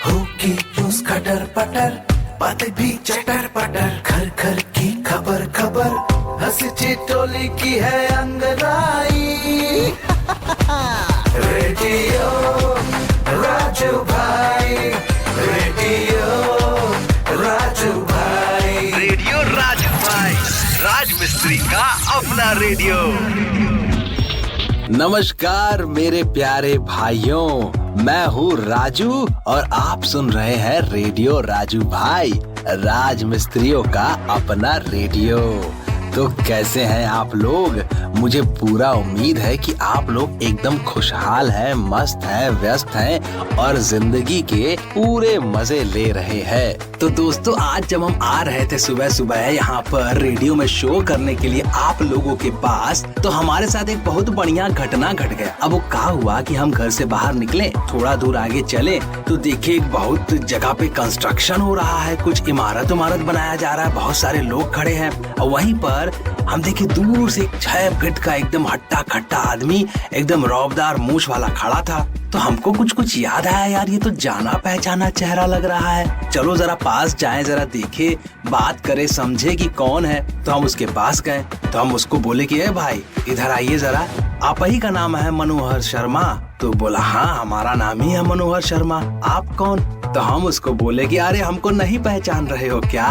होगी न्यूज़ खटर पटर, बातें भी चटर पटर, घर घर की खबर खबर, हंसी ठिठोली की है अंगड़ाई। रेडियो राजू भाई, रेडियो राजू भाई, रेडियो राजू भाई, राज मिस्त्री का अपना रेडियो। नमस्कार मेरे प्यारे भाइयों, मैं हूँ राजू और आप सुन रहे हैं रेडियो राजू भाई, राज मिस्त्रियों का अपना रेडियो। तो कैसे हैं आप लोग? मुझे पूरा उम्मीद है कि आप लोग एकदम खुशहाल हैं, मस्त हैं, व्यस्त हैं और जिंदगी के पूरे मजे ले रहे हैं। तो दोस्तों, आज जब हम आ रहे थे सुबह सुबह यहाँ पर रेडियो में शो करने के लिए आप लोगों के पास, तो हमारे साथ एक बहुत बढ़िया घटना घट गया। अब वो क्या हुआ कि हम घर से बाहर निकले, थोड़ा दूर आगे चले तो देखे एक बहुत जगह पे कंस्ट्रक्शन हो रहा है, कुछ इमारत बनाया जा रहा है, बहुत सारे लोग खड़े हैं और वहीं पर हम देखे दूर से एक 6 फीट का एकदम हट्टा खट्टा आदमी एकदम रौबदार मूछ वाला खड़ा था। तो हमको कुछ याद आया, यार ये तो जाना पहचाना चेहरा लग रहा है, चलो जरा पास जाएं, जरा देखे, बात करे, समझे कि कौन है। तो हम उसके पास गए तो हम उसको बोले कि ए भाई इधर आइए जरा, आप ही का नाम है मनोहर शर्मा? तो बोला हाँ हमारा नाम ही है मनोहर शर्मा, आप कौन? तो हम उसको बोले कि अरे हमको नहीं पहचान रहे हो क्या?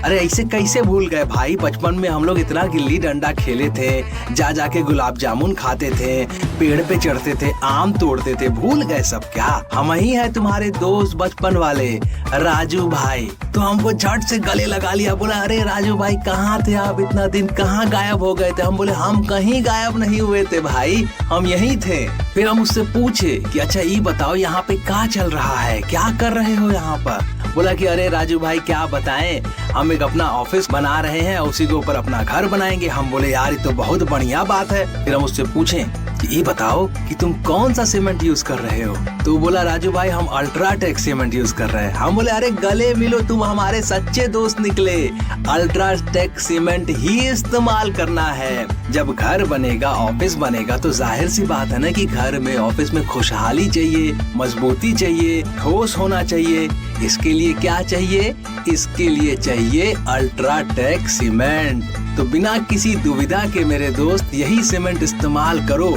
अरे ऐसे कैसे भूल गए भाई, बचपन में हम लोग इतना गिल्ली डंडा खेले थे, जा जाके गुलाब जामुन खाते थे, पेड़ पे चढ़ते थे, आम तोड़ते थे, भूल गए सब क्या? हम ही है तुम्हारे दोस्त बचपन वाले राजू भाई। तो हमको झट से गले लगा लिया, बोला अरे राजू भाई कहाँ थे आप, इतना दिन कहाँ गायब हो गए थे? हम बोले हम कहीं गायब नहीं हुए थे भाई, हम यहीं थे। फिर हम उससे पूछे कि अच्छा ये बताओ यहाँ पे क्या चल रहा है, क्या कर रहे हो यहाँ पर? बोला कि अरे राजू भाई क्या बताएं, हम एक अपना ऑफिस बना रहे हैं, उसी के ऊपर अपना घर बनाएंगे। हम बोले यार ये तो बहुत बढ़िया बात है। फिर हम उससे पूछे कि ये बताओ कि तुम कौन सा सीमेंट यूज कर रहे हो? तो बोला राजू भाई हम अल्ट्राटेक सीमेंट यूज कर रहे हैं। हम बोले अरे गले मिलो, तुम हमारे सच्चे दोस्त निकले, अल्ट्राटेक सीमेंट ही इस्तेमाल करना है। जब घर बनेगा, ऑफिस बनेगा तो जाहिर सी बात है ना कि घर में, ऑफिस में खुशहाली चाहिए, मजबूती चाहिए, ठोस होना चाहिए। इसके लिए क्या चाहिए? इसके लिए चाहिए अल्ट्राटेक सीमेंट। तो बिना किसी दुविधा के मेरे दोस्त यही सीमेंट इस्तेमाल करो।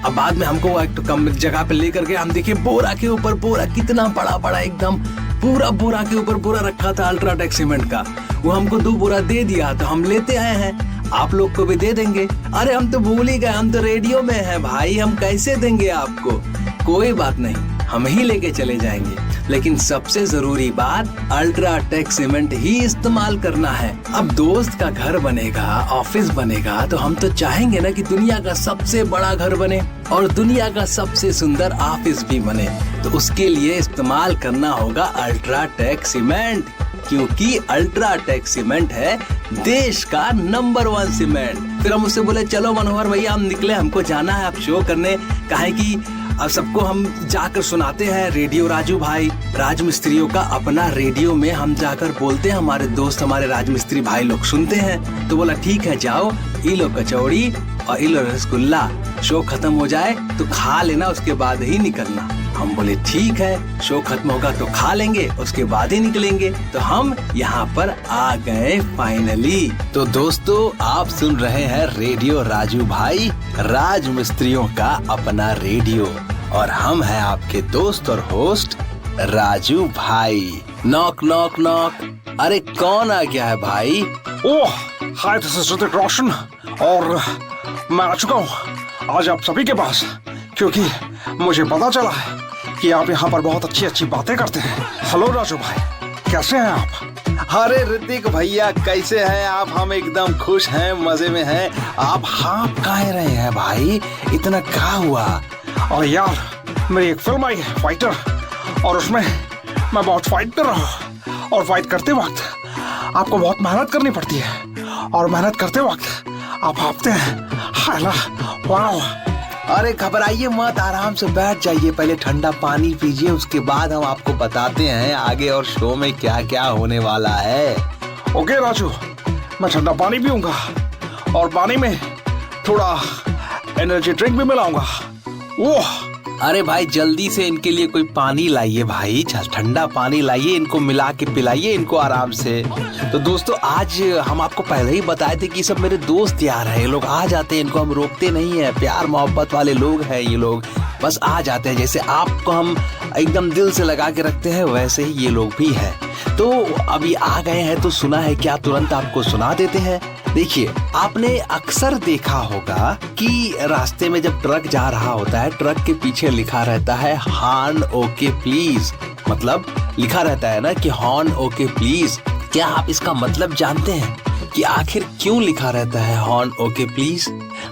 अब बाद में हमको एक कम जगह पे लेकर के हम देखिए बोरा के ऊपर बोरा, कितना बड़ा बड़ा एकदम पूरा बोरा के ऊपर बोरा रखा था अल्ट्राटेक सीमेंट का। वो हमको 2 बोरा दे दिया, तो हम लेते आए हैं, आप लोग को भी दे देंगे। अरे हम तो भूल ही गए, हम तो रेडियो में हैं भाई, हम कैसे देंगे आपको? कोई बात नहीं, हम ही लेके चले जाएंगे। लेकिन सबसे जरूरी बात, अल्ट्राटेक सीमेंट ही इस्तेमाल करना है। अब दोस्त का घर बनेगा, ऑफिस बनेगा, तो हम तो चाहेंगे ना कि दुनिया का सबसे बड़ा घर बने और दुनिया का सबसे सुंदर ऑफिस भी बने। तो उसके लिए इस्तेमाल करना होगा अल्ट्राटेक सीमेंट, क्योंकि अल्ट्राटेक सीमेंट है देश का नंबर 1 सीमेंट। फिर हम उससे बोले चलो मनोहर भैया हम निकले, हमको जाना है अब शो करने, काहे कि अब सबको हम जाकर सुनाते हैं रेडियो राजू भाई, राज मिस्त्रियों का अपना रेडियो में हम जाकर बोलते हैं, हमारे दोस्त हमारे राज मिस्त्री भाई लोग सुनते हैं। तो बोला ठीक है जाओ, ये लो कचौड़ी और ये लो रसगुल्ला, शो खत्म हो जाए तो खा लेना, उसके बाद ही निकलना। हम बोले ठीक है, शो खत्म होगा तो खा लेंगे, उसके बाद ही निकलेंगे। तो हम यहाँ पर आ गए फाइनली। तो दोस्तों आप सुन रहे हैं रेडियो राजू भाई, राज मिस्त्रियों का अपना रेडियो, और हम हैं आपके दोस्त और होस्ट राजू भाई। नॉक नॉक नॉक, अरे कौन आ गया है भाई? ओह हाय, दिस इज ऋतिक रोशन और मैं आ चुका हूँ आज आप सभी के पास, क्योंकि मुझे पता चला है कि आप यहाँ पर बहुत अच्छी अच्छी बातें करते हैं। हेलो राजू भाई, कैसे हैं आप? अरे ऋतिक भैया कैसे हैं आप? हम एकदम खुश हैं, मजे में हैं। आप हाँप काहे रहे हैं भाई, इतना क्या हुआ? और यार मेरी एक फिल्म आई है फाइटर, और उसमें मैं बहुत फाइट कर रहा हूँ, और फाइट करते वक्त आपको बहुत मेहनत करनी पड़ती है, और मेहनत करते वक्त आप हाँपते हैं। हाय वाह। अरे घबराइए मत, आराम से बैठ जाइए, पहले ठंडा पानी पीजिए, उसके बाद हम आपको बताते हैं आगे और शो में क्या क्या होने वाला है। ओके राजू, मैं ठंडा पानी पीऊंगा और पानी में थोड़ा एनर्जी ड्रिंक भी मिलाऊंगा। ओह अरे भाई जल्दी से इनके लिए कोई पानी लाइए भाई, ठंडा पानी लाइए, इनको मिला के पिलाइए इनको आराम से। तो दोस्तों आज हम आपको पहले ही बताए थे कि सब मेरे दोस्त यार हैं, ये लोग आ जाते हैं, इनको हम रोकते नहीं है, प्यार मोहब्बत वाले लोग हैं ये लोग, बस आ जाते हैं। जैसे आपको हम एकदम दिल से लगा के रखते हैं वैसे ही ये लोग भी हैं। तो अभी आ गए हैं तो सुना है क्या, तुरंत आपको सुना देते हैं। देखिए, आपने अक्सर देखा होगा कि रास्ते में जब ट्रक जा रहा होता है, ट्रक के पीछे लिखा रहता है हॉर्न ओके प्लीज, मतलब लिखा रहता है ना कि हॉर्न ओके प्लीज। क्या आप इसका मतलब जानते हैं कि आखिर क्यों लिखा रहता है हॉर्न ओके प्लीज?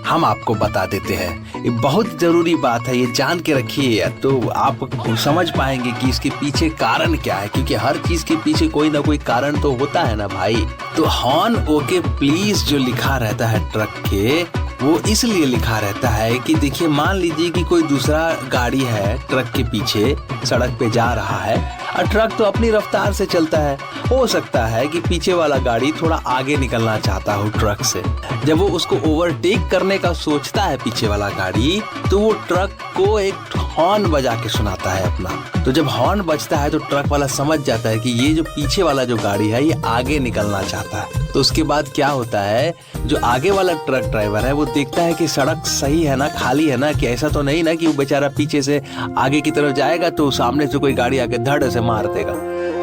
हम आपको बता देते हैं, ये बहुत जरूरी बात है, ये जान के रखिए तो आप समझ पाएंगे कि इसके पीछे कारण क्या है, क्योंकि हर चीज के पीछे कोई ना कोई कारण तो होता है ना भाई। तो हॉर्न ओके प्लीज जो लिखा रहता है ट्रक के, वो इसलिए लिखा रहता है कि देखिए मान लीजिए कि कोई दूसरा गाड़ी है ट्रक के पीछे सड़क पे जा रहा है और ट्रक तो अपनी रफ्तार से चलता है, हो सकता है कि पीछे वाला गाड़ी थोड़ा आगे निकलना चाहता हो ट्रक से। जब वो उसको ओवरटेक करने का सोचता है पीछे वाला गाड़ी, तो वो ट्रक को एक हॉर्न बजा के सुनाता है अपना। तो जब हॉर्न बजता है तो ट्रक वाला समझ जाता है कि ये जो पीछे वाला जो गाड़ी है ये आगे निकलना चाहता है। तो उसके बाद क्या होता है, जो आगे वाला ट्रक ड्राइवर है वो देखता है कि सड़क सही है ना, खाली है ना, कि ऐसा तो नहीं ना कि वो बेचारा पीछे से आगे की तरफ जाएगा तो सामने से कोई गाड़ी आके धड़ से मार देगा।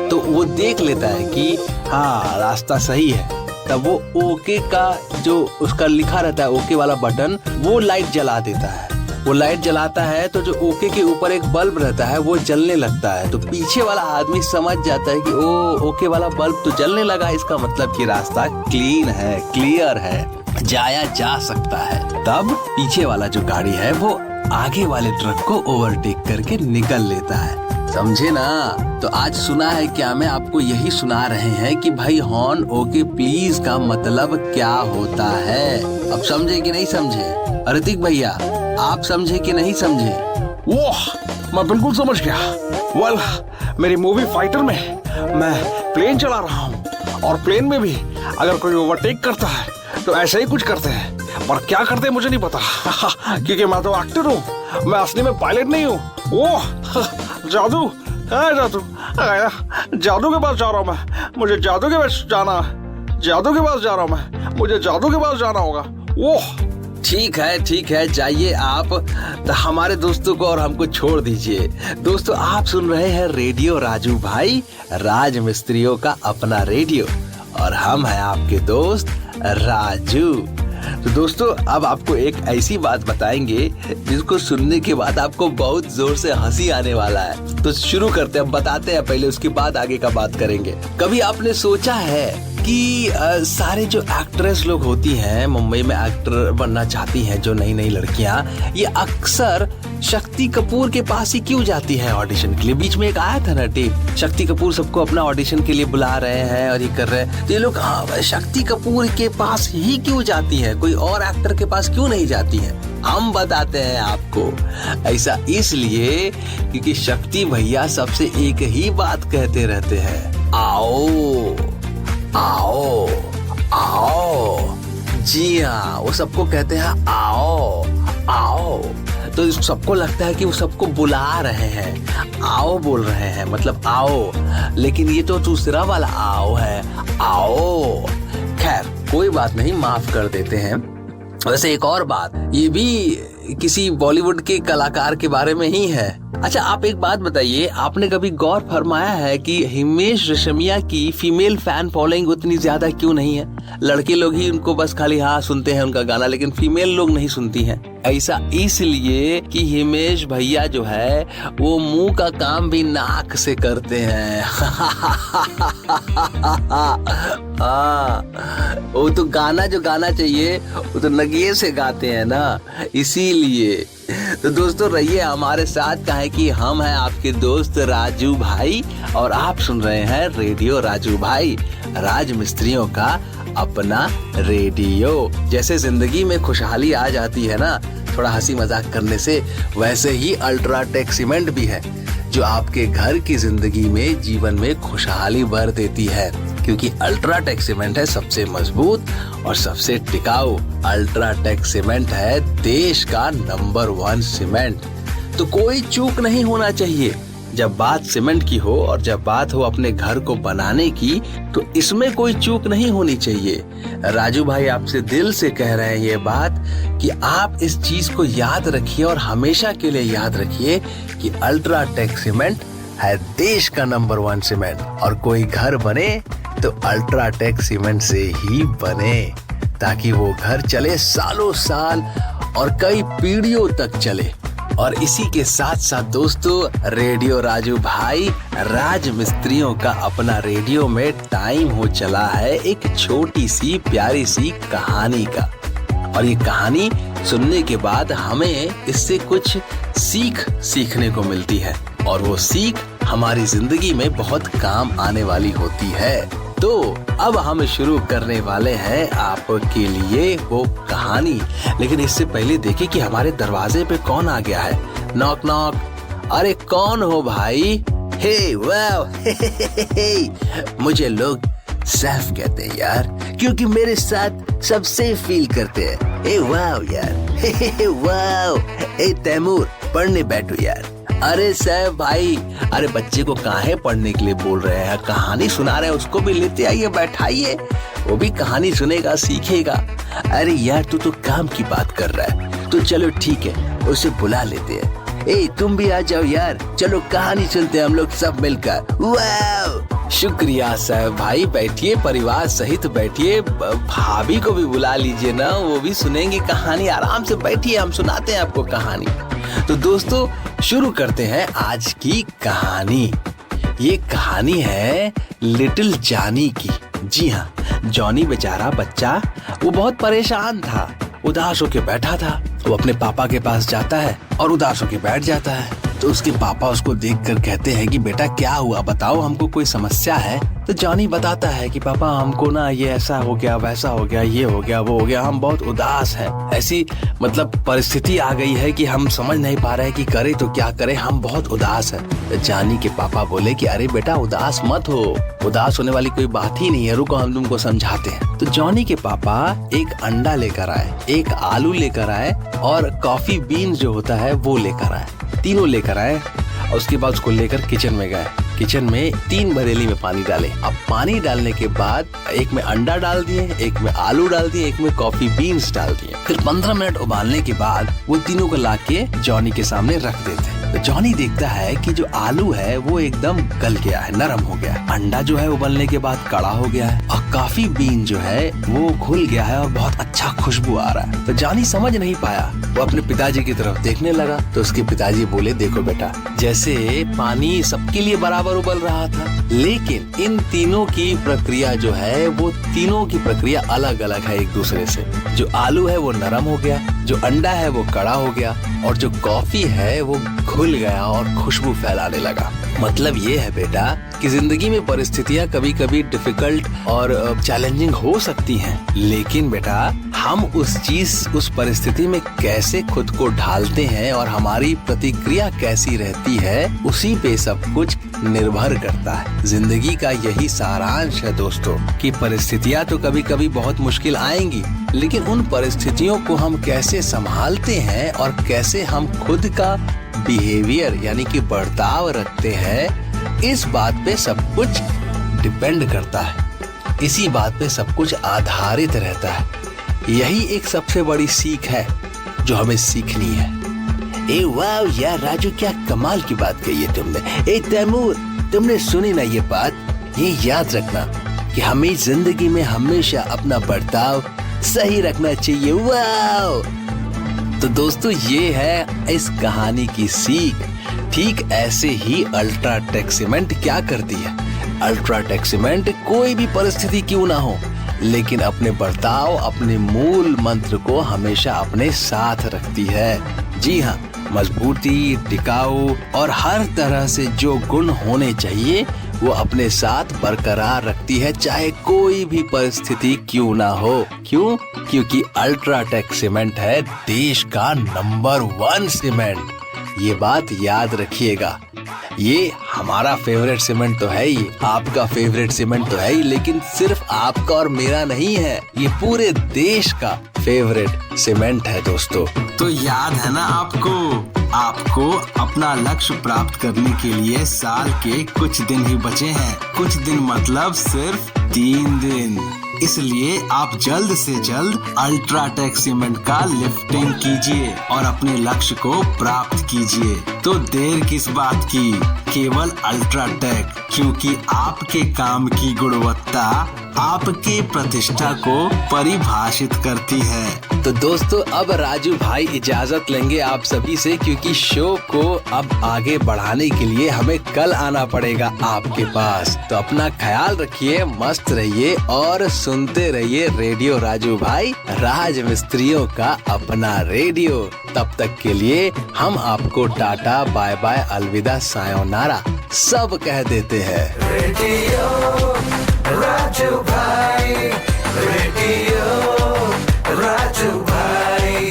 तो वो देख लेता है कि हाँ रास्ता सही है, तब वो ओके का जो उसका लिखा रहता है ओके वाला बटन, वो लाइट जला देता है। वो लाइट जलाता है तो जो ओके के ऊपर एक बल्ब रहता है वो जलने लगता है। तो पीछे वाला आदमी समझ जाता है कि ओ ओके वाला बल्ब तो जलने लगा, इसका मतलब कि रास्ता क्लीन है, क्लियर है, जाया जा सकता है। तब पीछे वाला जो गाड़ी है वो आगे वाले ट्रक को ओवरटेक करके निकल लेता है, समझे ना। तो आज सुना है क्या में आपको यही सुना रहे हैं कि भाई हॉर्न ओके प्लीज का मतलब क्या होता है। अब समझे कि नहीं समझे? ऋतिक भैया आप समझे कि नहीं समझे? वो मैं बिल्कुल समझ गया। वेल, मेरी मूवी फाइटर में मैं प्लेन चला रहा हूँ और प्लेन में भी अगर कोई ओवरटेक करता है तो ऐसे ही कुछ करते हैं, पर क्या करते हैं मुझे नहीं पता क्योंकि मैं तो एक्टर हूँ, मैं असली में पायलट नहीं हूँ। वो जादू है, जादू के पास जा रहा हूँ मैं, मुझे जादू के पास जाना है, जादू के पास जा रहा हूँ मैं, मुझे जादू के पास जाना होगा। वो ठीक है जाइए आप, तो हमारे दोस्तों को और हमको छोड़ दीजिए। दोस्तों आप सुन रहे हैं रेडियो राजू भाई, राज मिस्त्रियों का अपना रेडियो, और हम हैं आपके दोस्त राजू। तो दोस्तों अब आपको एक ऐसी बात बताएंगे जिसको सुनने के बाद आपको बहुत जोर से हंसी आने वाला है। तो शुरू करते हैं, बताते हैं पहले, उसके बाद आगे का बात करेंगे। कभी आपने सोचा है कि सारे जो एक्ट्रेस लोग होती हैं, मुंबई में एक्टर बनना चाहती हैं जो नई नई लड़कियां, ये अक्सर शक्ति कपूर के पास ही क्यों जाती हैं ऑडिशन के लिए? बीच में एक आया था ना टेप, शक्ति कपूर सबको अपना ऑडिशन के लिए बुला रहे हैं और ये कर रहे हैं, तो ये लोग शक्ति कपूर के पास ही क्यों जाती हैं, कोई और एक्टर के पास क्यों नहीं जाती हैं? हम बताते हैं आपको। ऐसा इसलिए क्योंकि शक्ति भैया सबसे एक ही बात कहते रहते हैं, आओ आओ आओ। जी हाँ, वो सबको कहते हैं आओ आओ। तो सबको लगता है कि वो सबको बुला रहे हैं, आओ बोल रहे हैं, मतलब आओ, लेकिन ये तो दूसरा वाला आओ है, आओ। खैर कोई बात नहीं, माफ कर देते हैं। वैसे एक और बात, ये भी किसी बॉलीवुड के कलाकार के बारे में ही है। अच्छा आप एक बात बताइए, आपने कभी गौर फरमाया है कि हिमेश रेशमिया की फीमेल फैन फॉलोइंग उतनी ज्यादा क्यों नहीं है? लड़के लोग ही उनको बस खाली हाँ सुनते हैं उनका गाना, लेकिन फीमेल लोग नहीं सुनती हैं। ऐसा इसलिए कि हिमेश भैया जो है वो मुंह का काम भी नाक से करते हैं। वो तो गाना जो गाना चाहिए वो तो नगिए से गाते हैं ना, इसीलिए। तो दोस्तों रहिए हमारे साथ, काहे कि हम हैं आपके दोस्त राजू भाई और आप सुन रहे हैं रेडियो राजू भाई, राज मिस्त्रियों का अपना रेडियो। जैसे जिंदगी में खुशहाली आ जाती है ना थोड़ा हंसी मजाक करने से, वैसे ही अल्ट्राटेक सीमेंट भी है जो आपके घर की जिंदगी में, जीवन में खुशहाली भर देती है, क्योंकि अल्ट्राटेक सीमेंट है सबसे मजबूत और सबसे टिकाऊ। अल्ट्राटेक सीमेंट है देश का नंबर 1 सीमेंट। तो कोई चूक नहीं होना चाहिए। जब बात सीमेंट की हो और जब बात हो अपने घर को बनाने की, तो इसमें कोई चूक नहीं होनी चाहिए। राजू भाई आपसे दिल से कह रहे हैं ये बात कि आप इस चीज को याद रखिए और हमेशा के लिए याद रखिए कि अल्ट्राटेक सीमेंट है देश का नंबर 1 सीमेंट। और कोई घर बने तो अल्ट्राटेक सीमेंट से ही बने, ताकि वो घर चले सालों साल और कई पीढ़ियों तक चले। और इसी के साथ साथ दोस्तों, रेडियो राजू भाई राज मिस्त्रियों का अपना रेडियो में टाइम हो चला है एक छोटी सी प्यारी सी कहानी का। और ये कहानी सुनने के बाद हमें इससे कुछ सीखने को मिलती है, और वो सीख हमारी जिंदगी में बहुत काम आने वाली होती है। तो अब हम शुरू करने वाले हैं आपके लिए वो कहानी। लेकिन इससे पहले देखिए कि हमारे दरवाजे पे कौन आ गया है। Knock knock. अरे कौन हो भाई? हे वाओ, मुझे लोग सैफ कहते हैं यार, क्योंकि मेरे साथ सब सेफ फील करते हैं। ए वाओ यार, वाओ। ए तैमूर, पढ़ने बैठो यार। अरे सैफ भाई, अरे बच्चे को काहे पढ़ने के लिए बोल रहे हैं? कहानी सुना रहे हैं, उसको भी लेते आइए, बैठाइए, वो भी कहानी सुनेगा, सीखेगा। अरे यार तू तो काम की बात कर रहा है, तो चलो ठीक है, उसे बुला लेते हैं। ए तुम भी आ जाओ यार, चलो कहानी सुनते हैं हम लोग सब मिलकर। वाओ, शुक्रिया सैफ भाई, बैठिए, परिवार सहित बैठिए, भाभी को भी बुला लीजिए ना, वो भी सुनेंगे कहानी। आराम से बैठिए, हम सुनाते हैं आपको कहानी। तो दोस्तों शुरू करते हैं आज की कहानी। ये कहानी है लिटिल जॉनी की। जी हाँ, जॉनी बेचारा बच्चा, वो बहुत परेशान था, उदास होके बैठा था। वो अपने पापा के पास जाता है और उदास होके बैठ जाता है। तो उसके पापा उसको देखकर कहते हैं कि बेटा क्या हुआ, बताओ, हमको कोई समस्या है? तो जॉनी बताता है कि पापा हमको ना ये ऐसा हो गया, वैसा हो गया, ये हो गया, वो हो गया, हम बहुत उदास हैं। ऐसी मतलब परिस्थिति आ गई है कि हम समझ नहीं पा रहे हैं कि करें तो क्या करें, हम बहुत उदास हैं। तो जॉनी के पापा बोले कि अरे बेटा उदास मत हो, उदास होने वाली कोई बात ही नहीं है, रुको हम तुमको समझाते हैं। तो जॉनी के पापा एक अंडा लेकर आए, एक आलू लेकर आए और कॉफी बीन्स जो होता है वो लेकर आए। तीनों लेकर आए और उसके बाद उसको लेकर किचन में गए। किचन में 3 बरेली में पानी डाले। अब पानी डालने के बाद एक में अंडा डाल दिए, एक में आलू डाल दिए, एक में कॉफी बीन्स डाल दिए। फिर 15 मिनट उबालने के बाद वो तीनों को लाके जॉनी के सामने रख देते। तो जॉनी देखता है कि जो आलू है वो एकदम गल गया है, नरम हो गया है। अंडा जो है उबलने के बाद कड़ा हो गया है और कॉफी बीन जो है वो घुल गया है और बहुत अच्छा खुशबू आ रहा है। तो जॉनी समझ नहीं पाया, वो अपने पिताजी की तरफ देखने लगा। तो उसके पिताजी बोले, देखो बेटा, जैसे पानी सबके लिए बराबर उबल रहा था, लेकिन इन तीनों की प्रक्रिया जो है वो तीनों की प्रक्रिया अलग अलग है एक दूसरे से। जो आलू है वो नरम हो गया, जो अंडा है वो कड़ा हो गया और जो कॉफी है वो घुल गया और खुशबू फैलाने लगा। मतलब ये है बेटा कि जिंदगी में परिस्थितियां कभी कभी डिफिकल्ट और चैलेंजिंग हो सकती हैं, लेकिन बेटा हम उस परिस्थिति में कैसे खुद को ढालते हैं और हमारी प्रतिक्रिया कैसी रहती है, उसी पे सब कुछ निर्भर करता है। जिंदगी का यही सारांश है दोस्तों कि परिस्थितियां तो कभी कभी बहुत मुश्किल आएंगी, लेकिन उन परिस्थितियों को हम कैसे संभालते हैं और कैसे हम खुद का बिहेवियर यानी कि बर्ताव रखते हैं, इस बात पे सब कुछ डिपेंड करता है। इसी बात पे सब कुछ आधारित रहता है। यही एक सबसे बड़ी सीख है जो हमें सीखनी है। ए वाह यार राजू, क्या कमाल की बात कही है तुमने। ए तैमूर, तुमने सुनी ना ये बात? ये याद रखना कि हमें जिंदगी में हमेशा अपना बर्ताव सही रखना चाहिए। वाह! तो दोस्तों ये है इस कहानी की सीख। ठीक ऐसे ही अल्ट्राटेक सीमेंट क्या करती है? अल्ट्राटेक सीमेंट कोई भी परिस्थिति क्यों ना हो, लेकिन अपने बर्ताव, अपने मूल मंत्र को हमेशा अपने साथ रखती है। जी हाँ, मजबूती, टिकाऊ और हर तरह से जो गुण होने चाहिए वो अपने साथ बरकरार रखती है, चाहे कोई भी परिस्थिति क्यों ना हो। क्यों? क्योंकि अल्ट्राटेक सीमेंट है देश का नंबर 1 सीमेंट। ये बात याद रखिएगा। ये हमारा फेवरेट सीमेंट तो है ही, आपका फेवरेट सीमेंट तो है ही, लेकिन सिर्फ आपका और मेरा नहीं है, ये पूरे देश का फेवरेट सीमेंट है दोस्तों। तो याद है ना आपको आपको अपना लक्ष्य प्राप्त करने के लिए साल के कुछ दिन ही बचे हैं। कुछ दिन मतलब सिर्फ 3 दिन। इसलिए आप जल्द से जल्द अल्ट्राटेक सीमेंट का लिफ्टिंग कीजिए और अपने लक्ष्य को प्राप्त कीजिए। तो देर किस बात की, केवल अल्ट्राटेक, क्योंकि आपके काम की गुणवत्ता आपकी प्रतिष्ठा को परिभाषित करती है। तो दोस्तों, अब राजू भाई इजाजत लेंगे आप सभी से, क्योंकि शो को अब आगे बढ़ाने के लिए हमें कल आना पड़ेगा आपके पास। तो अपना ख्याल रखिए, मस्त रहिए और सुनते रहिए रेडियो राजू भाई, राज मिस्त्रियों का अपना रेडियो। तब तक के लिए हम आपको टाटा, बाय बाय, अलविदा, सायोनारा सब कह देते हैं। रेडियो राजू भाई, रेडियो राजू भाई,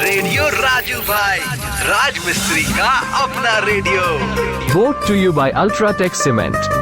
रेडियो राजू भाई, राज मिस्त्री का अपना radio. Brought to you by Ultratech Cement.